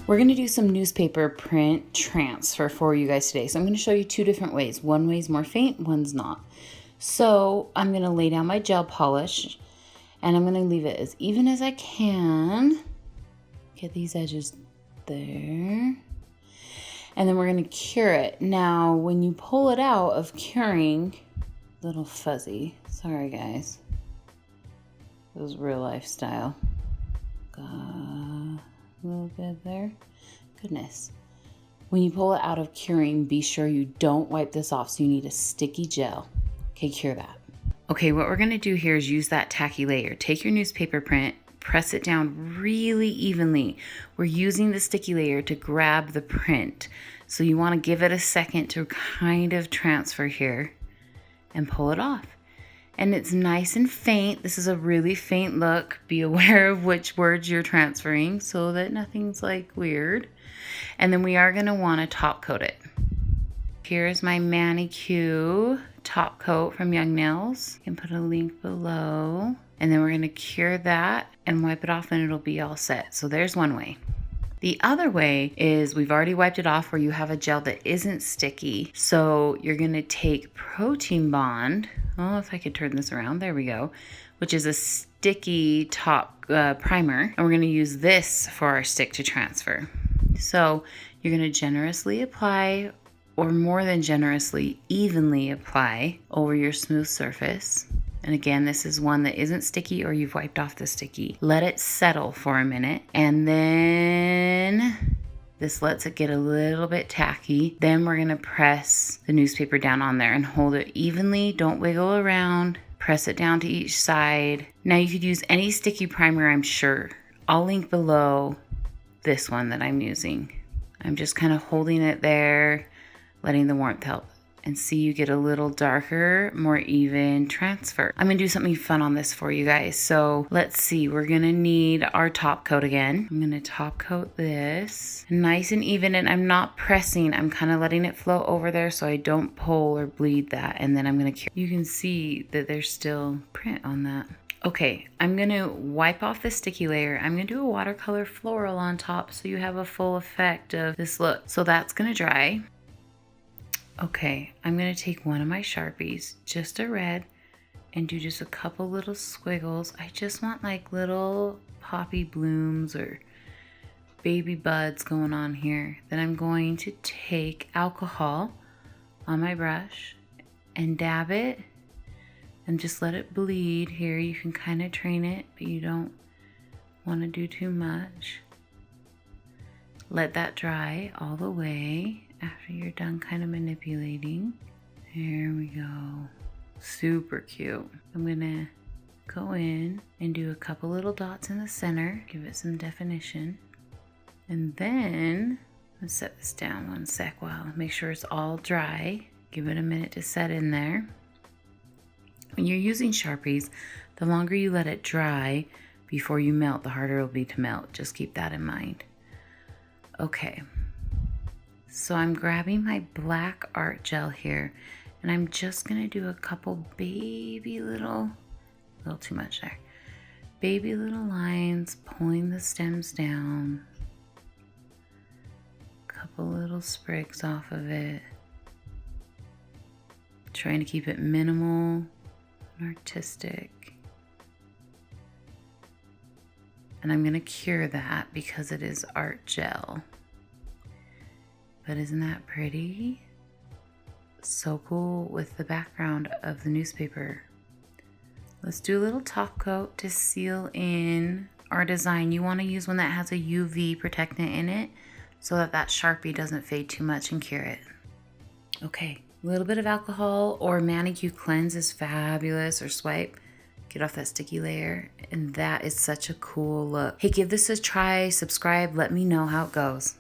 We're going to do some newspaper print transfer for you guys today. So I'm going to show you two different ways. One way is more faint, one's not. So I'm going to lay down my gel polish and I'm going to leave it as even as I can. Get these edges there. And then we're going to cure it. Now, when you pull it out of curing, little fuzzy. Sorry, guys. It was real life style. Got a little bit there. Goodness. When you pull it out of curing, be sure you don't wipe this off. So you need a sticky gel. Okay, cure that. Okay, what we're going to do here is use that tacky layer. Take your newspaper print, press it down really evenly. We're using the sticky layer to grab the print. So you want to give it a second to kind of transfer here and pull it off. And it's nice and faint. This is a really faint look. Be aware of which words you're transferring so that nothing's like weird. And then we are going to want to top coat it. Here's my manicure top coat from Young Nails. You can put a link below. And then we're going to cure that and wipe it off and it'll be all set. So there's one way. The other way is we've already wiped it off where you have a gel that isn't sticky. So you're going to take Protein Bond. Oh, if I could turn this around. There we go. Which is a sticky top primer. And we're going to use this for our stick to transfer. So you're going to generously apply, or more than generously, evenly apply over your smooth surface. And again, this is one that isn't sticky or you've wiped off the sticky. Let it settle for a minute. And then this lets it get a little bit tacky. Then we're gonna press the newspaper down on there and hold it evenly. Don't wiggle around. Press it down to each side. Now you could use any sticky primer, I'm sure. I'll link below this one that I'm using. I'm just kind of holding it there, letting the warmth help. And see, you get a little darker, more even transfer. I'm gonna do something fun on this for you guys. So let's see, we're gonna need our top coat again. I'm gonna top coat this nice and even, and I'm not pressing, I'm kind of letting it flow over there so I don't pull or bleed that. And then I'm gonna cure. You can see that there's still print on that. Okay, I'm gonna wipe off the sticky layer. I'm gonna do a watercolor floral on top so you have a full effect of this look. So that's gonna dry. Okay, I'm going to take one of my Sharpies, just a red, and do just a couple little squiggles. I just want like little poppy blooms or baby buds going on here. Then I'm going to take alcohol on my brush and dab it and just let it bleed here. You can kind of train it, but you don't want to do too much. Let that dry all the way. After you're done kind of manipulating. There we go. Super cute. I'm gonna go in and do a couple little dots in the center, give it some definition. And then, let's set this down one sec while make sure it's all dry. Give it a minute to set in there. When you're using Sharpies, the longer you let it dry before you melt, the harder it'll be to melt. Just keep that in mind. Okay. So I'm grabbing my black art gel here and I'm just gonna do a couple baby little, a little too much there, baby little lines, pulling the stems down, couple little sprigs off of it, trying to keep it minimal and artistic. And I'm gonna cure that because it is art gel. But isn't that pretty? So cool with the background of the newspaper. Let's do a little top coat to seal in our design. You want to use one that has a UV protectant in it so that that Sharpie doesn't fade too much and cure it. Okay, a little bit of alcohol or manicure cleanse is fabulous, or swipe. Get off that sticky layer, and that is such a cool look. Hey, give this a try, subscribe, let me know how it goes.